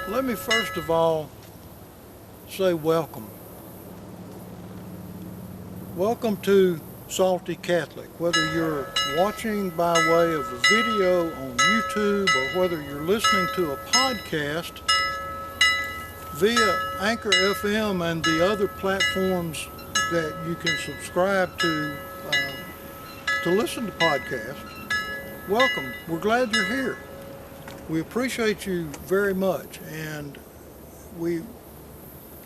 Let me first of all say welcome. Welcome to Psalty Catholic. Whether you're watching by way of a video on YouTube or whether you're listening to a podcast via Anchor FM and the other platforms that you can subscribe to listen to podcasts, welcome. We're glad you're here. We appreciate you very much, and we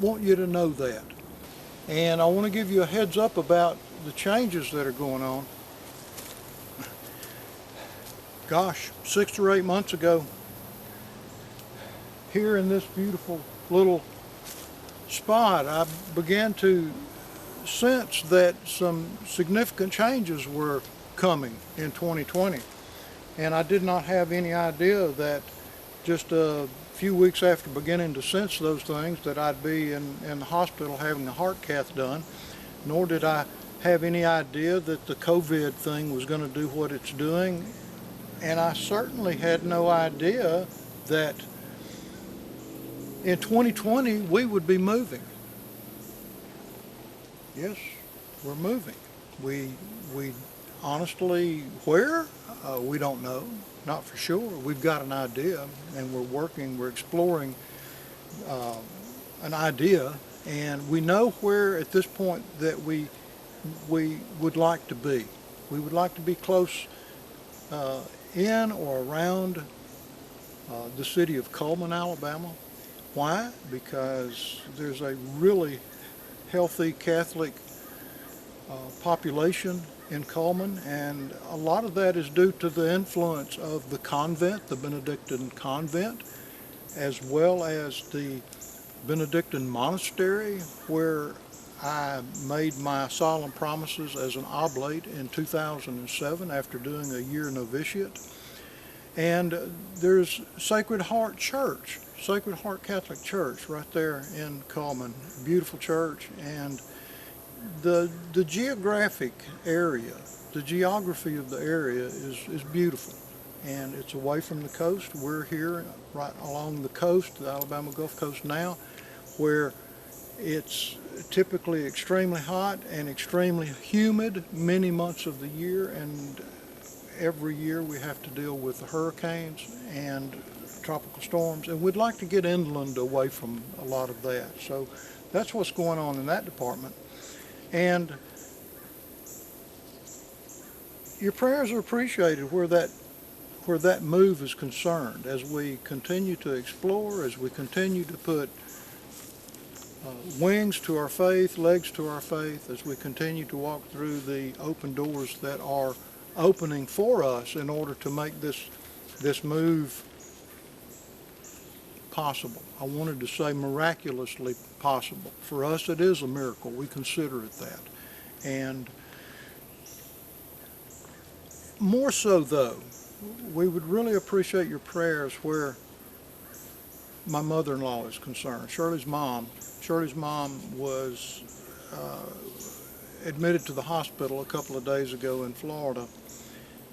want you to know that. And I want to give you a heads up about the changes that are going on. Gosh, 6 or 8 months ago, here in this beautiful little spot, I began to sense that some significant changes were coming in 2020. And I did not have any idea that just a few weeks after beginning to sense those things that I'd be in the hospital having a heart cath done, nor did I have any idea that the COVID thing was going to do what it's doing. And I certainly had no idea that in 2020 we would be moving. Yes, we're moving. We honestly, where? We don't know, not for sure. We've got an idea, and we're exploring an idea, and we know where at this point that we would like to be. We would like to be close in or around the city of Cullman, Alabama. Why? Because there's a really healthy Catholic population in Cullman, and a lot of that is due to the influence of the convent, the Benedictine convent, as well as the Benedictine monastery, where I made my solemn promises as an oblate in 2007 after doing a year novitiate. And there's Sacred Heart Church, Sacred Heart Catholic Church right there in Cullman, beautiful church. And the geographic area, the geography of the area is beautiful, and it's away from the coast. We're here right along the coast, the Alabama Gulf Coast now, where it's typically extremely hot and extremely humid many months of the year, and every year we have to deal with the hurricanes and tropical storms, and we'd like to get inland away from a lot of that. So that's what's going on in that department. And your prayers are appreciated where that move is concerned, as we continue to explore, as we continue to put wings to our faith, legs to our faith, as we continue to walk through the open doors that are opening for us in order to make this move possible. I wanted to say miraculously possible. For us, it is a miracle. We consider it that. And more so, though, we would really appreciate your prayers where my mother-in-law is concerned. Shirley's mom was admitted to the hospital a couple of days ago in Florida,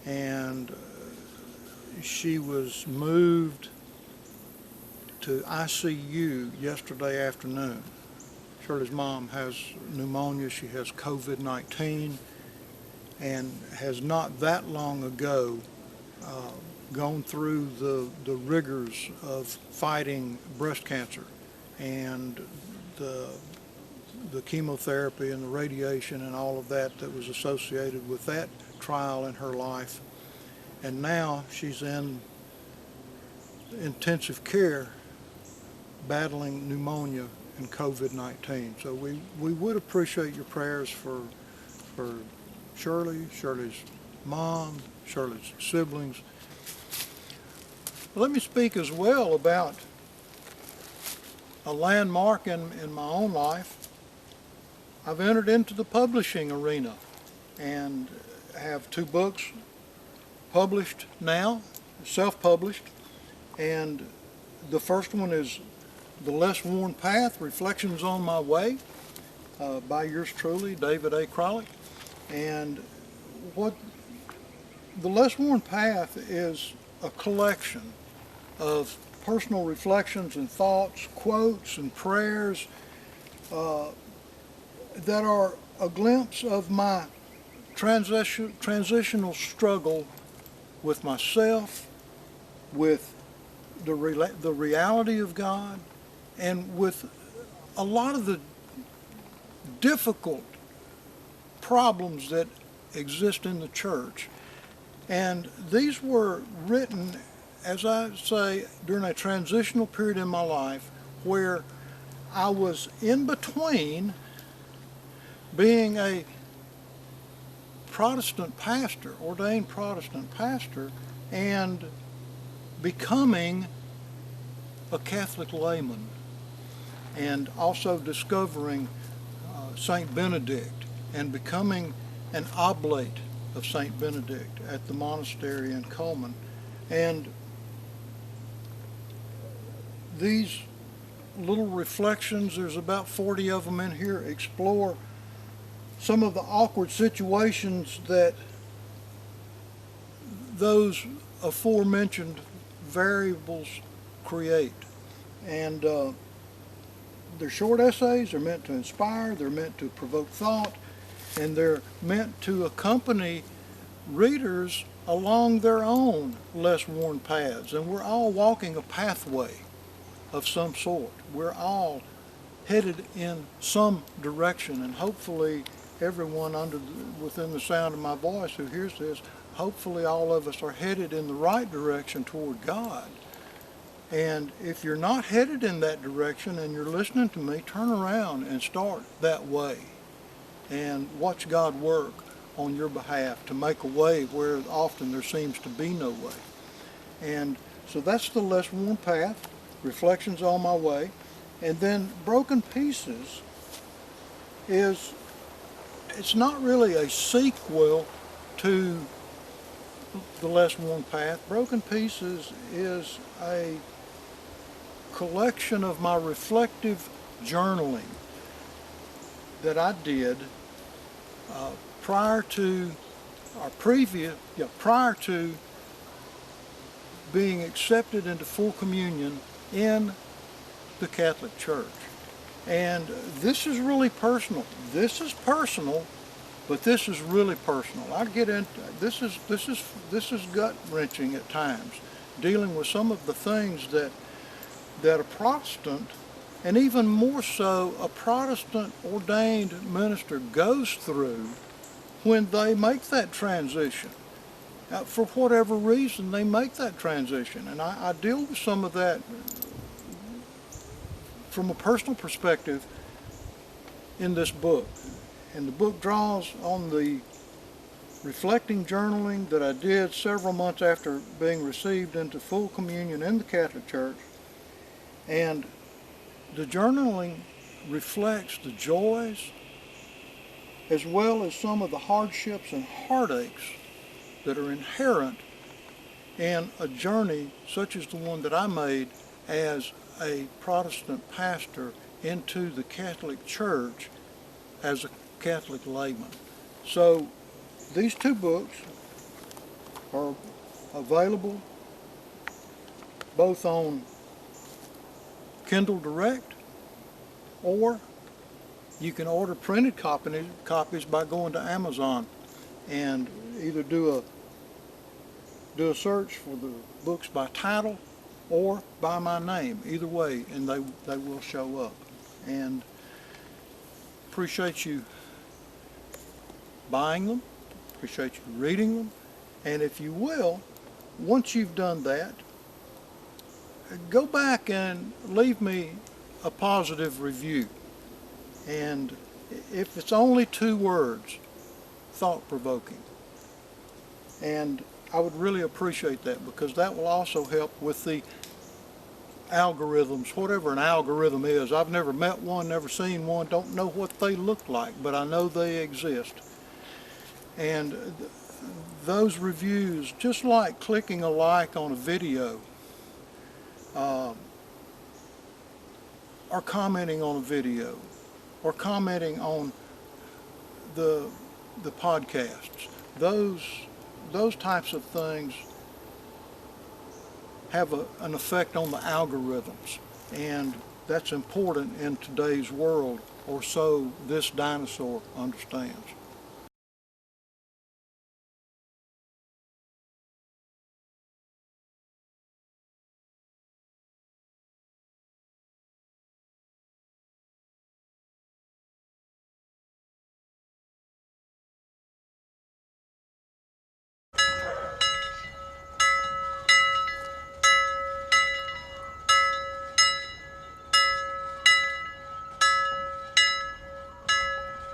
and she was moved to ICU yesterday afternoon. Shirley's mom has pneumonia, she has COVID-19, and has not that long ago gone through the rigors of fighting breast cancer and the chemotherapy and the radiation and all of that was associated with that trial in her life. And now she's in intensive care battling pneumonia and COVID-19. So we would appreciate your prayers for Shirley's mom, Shirley's siblings. Let me speak as well about a landmark in my own life. I've entered into the publishing arena and have 2 books published now, self-published, and the first one is The Less Worn Path, Reflections on My Way, by yours truly, David A. Crowley. And what The Less Worn Path is a collection of personal reflections and thoughts, quotes and prayers that are a glimpse of my transitional struggle with myself, with the reality of God, and with a lot of the difficult problems that exist in the church. And these were written, as I say, during a transitional period in my life where I was in between being a Protestant pastor, ordained Protestant pastor, and becoming a Catholic layman, and also discovering Saint-Benedict and becoming an Oblate of Saint-Benedict at the monastery in Coleman. And these little reflections, there's about 40 of them in here, explore some of the awkward situations that those aforementioned variables create. And they're short essays, they're meant to inspire, they're meant to provoke thought, and they're meant to accompany readers along their own less worn paths. And we're all walking a pathway of some sort. We're all headed in some direction, and hopefully everyone within the sound of my voice who hears this, hopefully all of us are headed in the right direction toward God. And if you're not headed in that direction and you're listening to me, turn around and start that way and watch God work on your behalf to make a way where often there seems to be no way. And so that's the less worn path, reflections on my way. And then Broken Pieces it's not really a sequel to the less worn path. Broken Pieces is a collection of my reflective journaling that I did prior to being accepted into full communion in the Catholic Church. And this is really personal. This is personal, but this is really personal. I get into this is gut-wrenching at times, dealing with some of the things that a Protestant, and even more so a Protestant ordained minister, goes through when they make that transition. For whatever reason, they make that transition. And I deal with some of that from a personal perspective in this book. And the book draws on the reflecting journaling that I did several months after being received into full communion in the Catholic Church. And the journaling reflects the joys as well as some of the hardships and heartaches that are inherent in a journey such as the one that I made as a Protestant pastor into the Catholic Church as a Catholic layman. So these two books are available both on Kindle Direct, or you can order printed copies by going to Amazon and either do a search for the books by title or by my name, either way, and they will show up. And appreciate you buying them, appreciate you reading them, and if you will, once you've done that, go back and leave me a positive review. And if it's only 2 words, thought-provoking. And I would really appreciate that, because that will also help with the algorithms, whatever an algorithm is. I've never met one, never seen one, don't know what they look like, but I know they exist. And those reviews, just like clicking a like on a video, or commenting on a video, or commenting on the podcasts, those types of things have an effect on the algorithms, and that's important in today's world, or so this dinosaur understands.